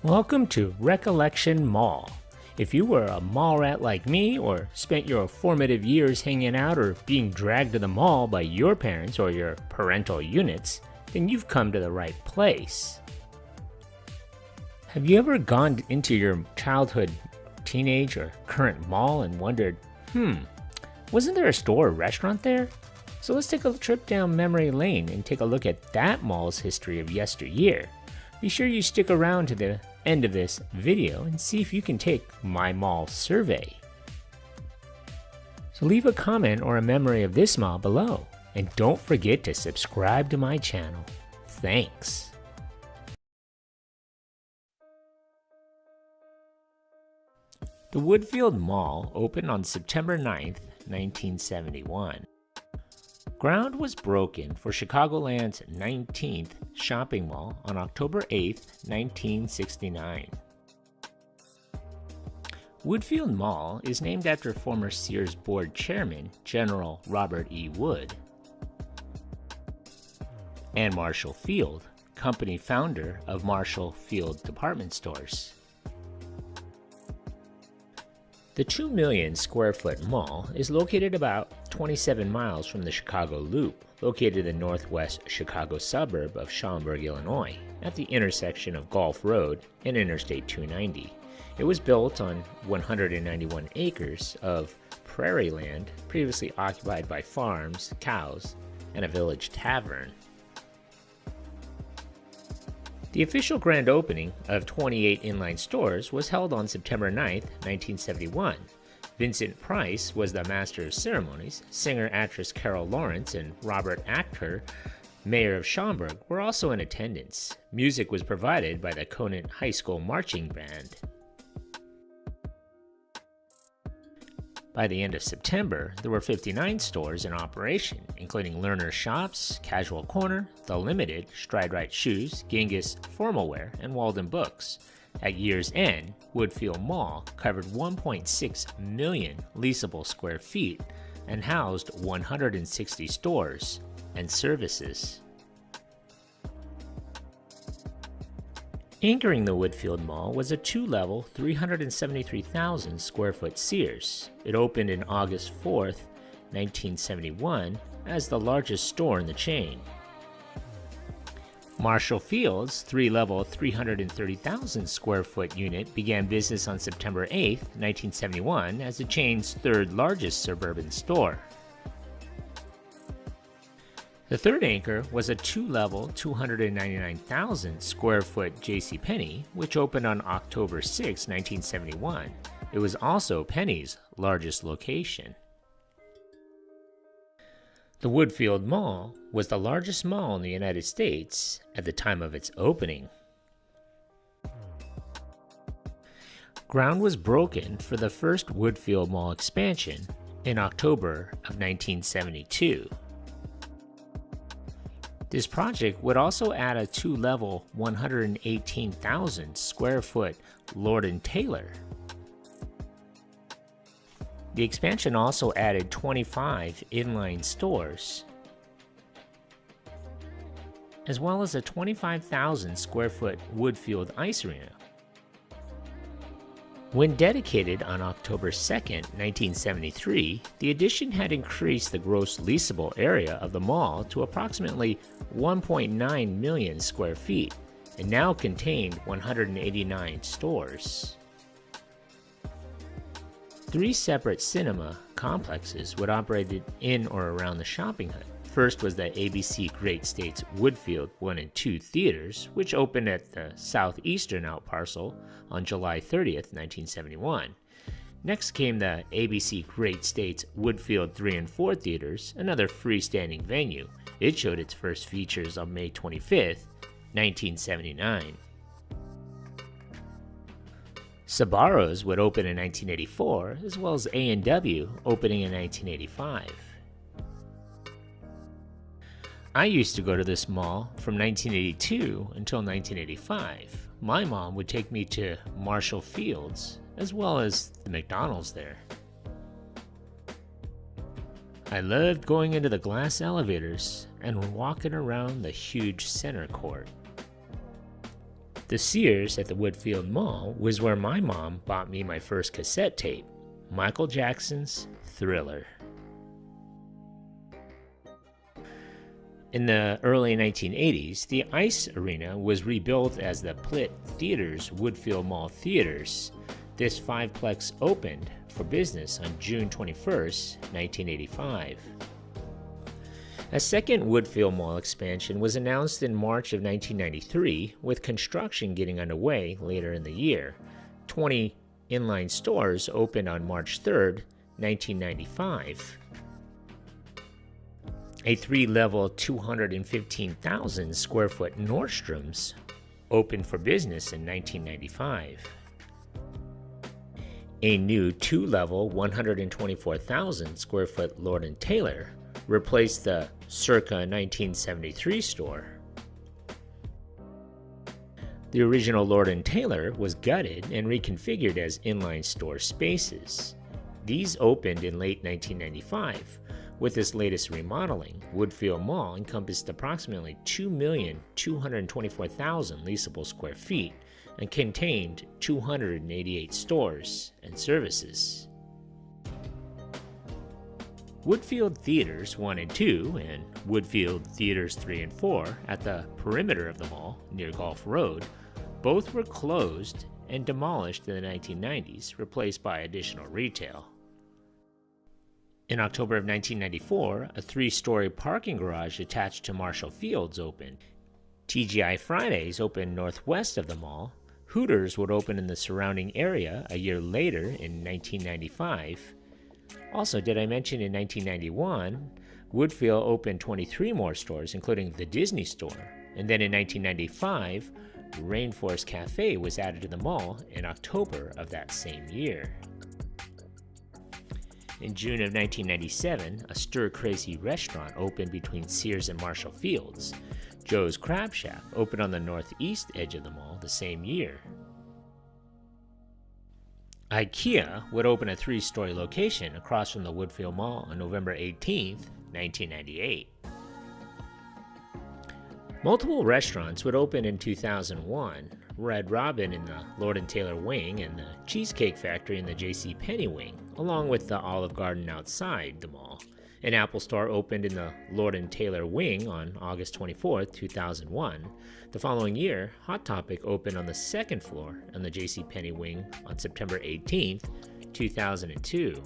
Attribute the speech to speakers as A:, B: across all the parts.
A: Welcome to Recollection Mall. If you were a mall rat like me, or spent your formative years hanging out or being dragged to the mall by your parents or your parental units, then you've come to the right place. Have you ever gone into your childhood, teenage, or current mall and wondered, wasn't there a store or restaurant there? So let's take a trip down memory lane and take a look at that mall's history of yesteryear. Be sure you stick around to the end of this video and see if you can take my mall survey. So leave a comment or a memory of this mall below, and don't forget to subscribe to my channel. Thanks. The Woodfield Mall opened on September 9th, 1971. Ground was broken for Chicagoland's 19th shopping mall on October 8, 1969. Woodfield Mall is named after former Sears board chairman General Robert E. Wood, and Marshall Field, company founder of Marshall Field department stores. The 2 million square foot mall is located about 27 miles from the Chicago Loop, located in the northwest Chicago suburb of Schaumburg, Illinois, at the intersection of Golf Road and Interstate 290. It was built on 191 acres of prairie land previously occupied by farms, cows, and a village tavern. The official grand opening of 28 inline stores was held on September 9, 1971. Vincent Price was the master of ceremonies. Singer-actress Carol Lawrence and Robert Acker, mayor of Schaumburg, were also in attendance. Music was provided by the Conant High School Marching Band. By the end of September, there were 59 stores in operation, including Lerner Shops, Casual Corner, The Limited, Stride Right Shoes, Genghis Formal Wear, and Walden Books. At year's end, Woodfield Mall covered 1.6 million leasable square feet and housed 160 stores and services. Anchoring the Woodfield Mall was a two-level, 373,000 square foot Sears. It opened in August 4th, 1971, as the largest store in the chain. Marshall Field's three-level, 330,000 square foot unit began business on September 8, 1971, as the chain's third largest suburban store. The third anchor was a two-level, 299,000 square foot JCPenney, which opened on October 6, 1971. It was also Penney's largest location. The Woodfield Mall was the largest mall in the United States at the time of its opening. Ground was broken for the first Woodfield Mall expansion in October of 1972. This project would also add a two-level, 118,000 square foot Lord & Taylor. The expansion also added 25 inline stores, as well as a 25,000 square foot Woodfield Ice Arena. When dedicated on October 2, 1973, the addition had increased the gross leasable area of the mall to approximately 1.9 million square feet and now contained 189 stores. 3 separate cinema complexes would operate in or around the shopping hut. First was the ABC Great States Woodfield 1 and 2 theaters, which opened at the southeastern outparcel on July 30th, 1971. Next came the ABC Great States Woodfield 3 and 4 theaters, another freestanding venue. It showed its first features on May 25th, 1979. Sbarro's would open in 1984, as well as A&W opening in 1985. I used to go to this mall from 1982 until 1985. My mom would take me to Marshall Field's, as well as the McDonald's there. I loved going into the glass elevators and walking around the huge center court. The Sears at the Woodfield Mall was where my mom bought me my first cassette tape, Michael Jackson's Thriller. In the early 1980s, the Ice Arena was rebuilt as the Plitt Theater's Woodfield Mall Theaters. This fiveplex opened for business on June 21, 1985. A second Woodfield Mall expansion was announced in March of 1993, with construction getting underway later in the year. 20 inline stores opened on March 3, 1995. A three-level, 215,000 square foot Nordstrom's opened for business in 1995. A new two-level, 124,000 square foot Lord & Taylor replaced the circa 1973 store. The original Lord & Taylor was gutted and reconfigured as inline store spaces. These opened in late 1995. With this latest remodeling, Woodfield Mall encompassed approximately 2,224,000 leasable square feet and contained 288 stores and services. Woodfield Theaters 1 and 2 and Woodfield Theaters 3 and 4 at the perimeter of the mall near Golf Road both were closed and demolished in the 1990s, replaced by additional retail. In October of 1994, a three-story parking garage attached to Marshall Fields opened. TGI Fridays opened northwest of the mall. Hooters would open in the surrounding area a year later in 1995. Also, did I mention in 1991, Woodfield opened 23 more stores, including the Disney store. And then in 1995, Rainforest Cafe was added to the mall in October of that same year. In June of 1997, a stir-crazy restaurant opened between Sears and Marshall Fields. Joe's Crab Shack opened on the northeast edge of the mall the same year. IKEA would open a three-story location across from the Woodfield Mall on November 18, 1998. Multiple restaurants would open in 2001, Red Robin in the Lord & Taylor wing and the Cheesecake Factory in the JCPenney wing, along with the Olive Garden outside the mall. An Apple store opened in the Lord & Taylor wing on August 24, 2001. The following year, Hot Topic opened on the second floor on the JCPenney wing on September 18, 2002.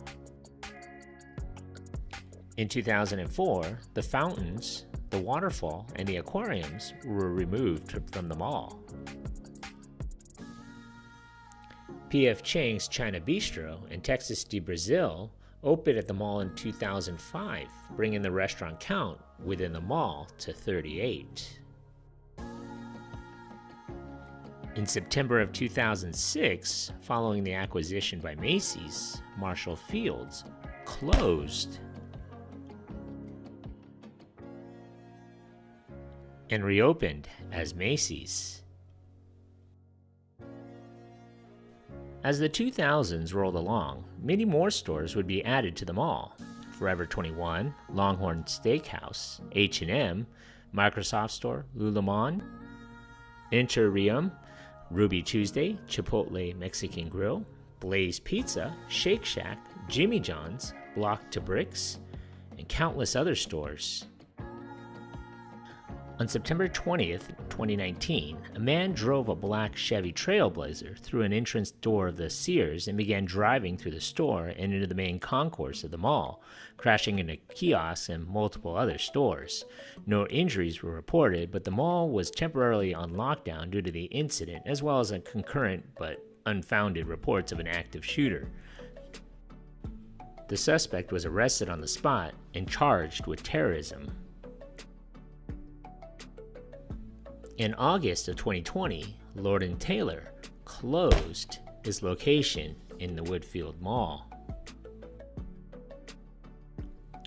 A: In 2004, the fountains, the waterfall, and the aquariums were removed from the mall. P.F. Chang's China Bistro and Texas de Brazil opened at the mall in 2005, bringing the restaurant count within the mall to 38. In September of 2006, following the acquisition by Macy's, Marshall Fields closed and reopened as Macy's. As the 2000s rolled along, many more stores would be added to the mall. Forever 21, Longhorn Steakhouse, H&M, Microsoft Store, Lululemon, Interim, Ruby Tuesday, Chipotle Mexican Grill, Blaze Pizza, Shake Shack, Jimmy John's, Block to Bricks, and countless other stores. On September 20th, 2019, a man drove a black Chevy Trailblazer through an entrance door of the Sears and began driving through the store and into the main concourse of the mall, crashing into kiosks and multiple other stores. No injuries were reported, but the mall was temporarily on lockdown due to the incident, as well as a concurrent but unfounded reports of an active shooter. The suspect was arrested on the spot and charged with terrorism. In August of 2020, Lord & Taylor closed its location in the Woodfield Mall.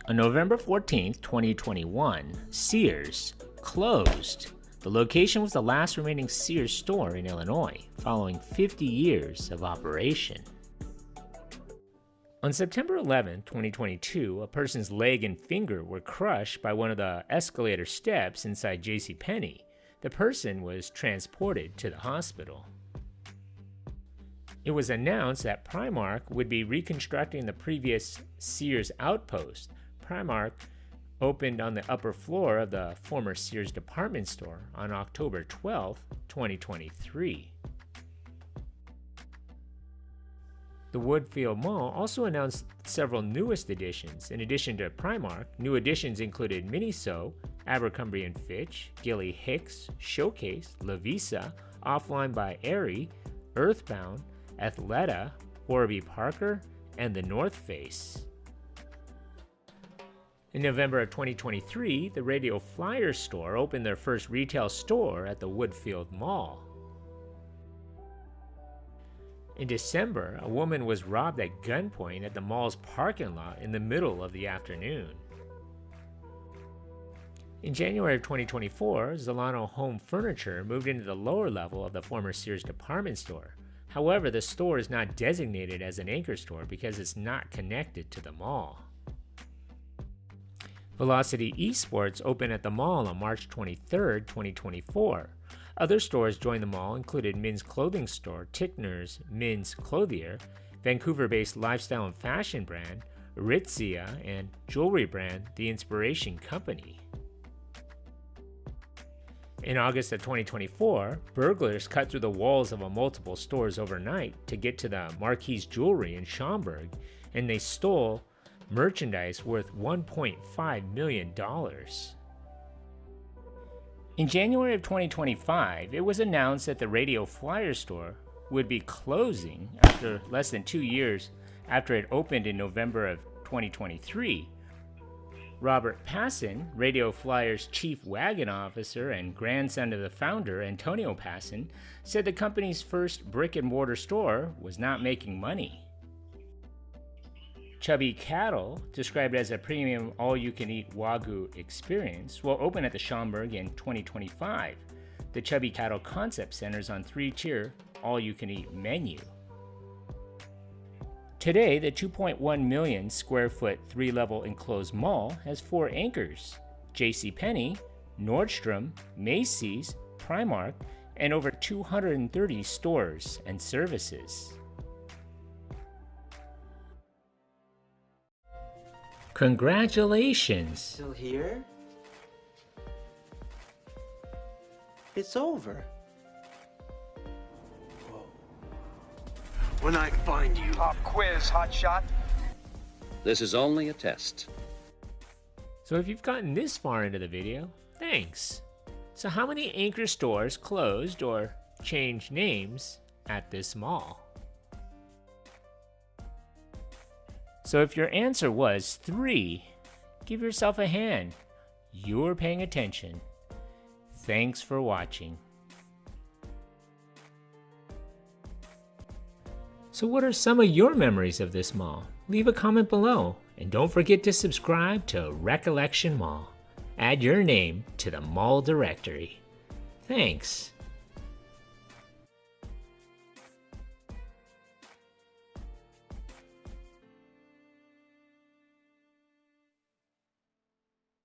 A: On November 14, 2021, Sears closed. The location was the last remaining Sears store in Illinois, following 50 years of operation. On September 11, 2022, a person's leg and finger were crushed by one of the escalator steps inside JCPenney. The person was transported to the hospital. It was announced that Primark would be reconstructing the previous Sears outpost. Primark opened on the upper floor of the former Sears department store on October 12, 2023. The Woodfield Mall also announced several newest additions. In addition to Primark, new additions included Miniso, Abercrombie & Fitch, Gilly Hicks, Showcase, La Visa, Offline by Aerie, Earthbound, Athleta, Warby Parker, and The North Face. In November of 2023, the Radio Flyer store opened their first retail store at the Woodfield Mall. In December, a woman was robbed at gunpoint at the mall's parking lot in the middle of the afternoon. In January of 2024, Zolano Home Furniture moved into the lower level of the former Sears department store. However, the store is not designated as an anchor store because it's not connected to the mall. Velocity Esports opened at the mall on March 23, 2024. Other stores joined the mall included men's clothing store Tickner's Men's Clothier, Vancouver-based lifestyle and fashion brand Aritzia, and jewelry brand The Inspiration Company. In August of 2024, burglars cut through the walls of multiple stores overnight to get to the Marquise Jewelry in Schaumburg, and they stole merchandise worth $1.5 million. In January of 2025, it was announced that the Radio Flyer store would be closing after less than 2 years after it opened in November of 2023. Robert Passon, Radio Flyer's chief wagon officer and grandson of the founder, Antonio Passon, said the company's first brick-and-mortar store was not making money. Chubby Cattle, described as a premium all-you-can-eat Wagyu experience, will open at the Schaumburg in 2025. The Chubby Cattle concept centers on 3-tier all-you-can-eat menu. Today, the 2.1 million square foot 3-level enclosed mall has 4 anchors: JCPenney, Nordstrom, Macy's, Primark, and over 230 stores and services. Congratulations!
B: Still here? It's over. Whoa. When I find you...
C: Pop quiz, hotshot.
D: This is only a test.
A: So if you've gotten this far into the video, thanks. So how many anchor stores closed or changed names at this mall? So if your answer was 3, give yourself a hand. You're paying attention. Thanks for watching. So what are some of your memories of this mall? Leave a comment below, and don't forget to subscribe to Recollection Mall. Add your name to the mall directory. Thanks.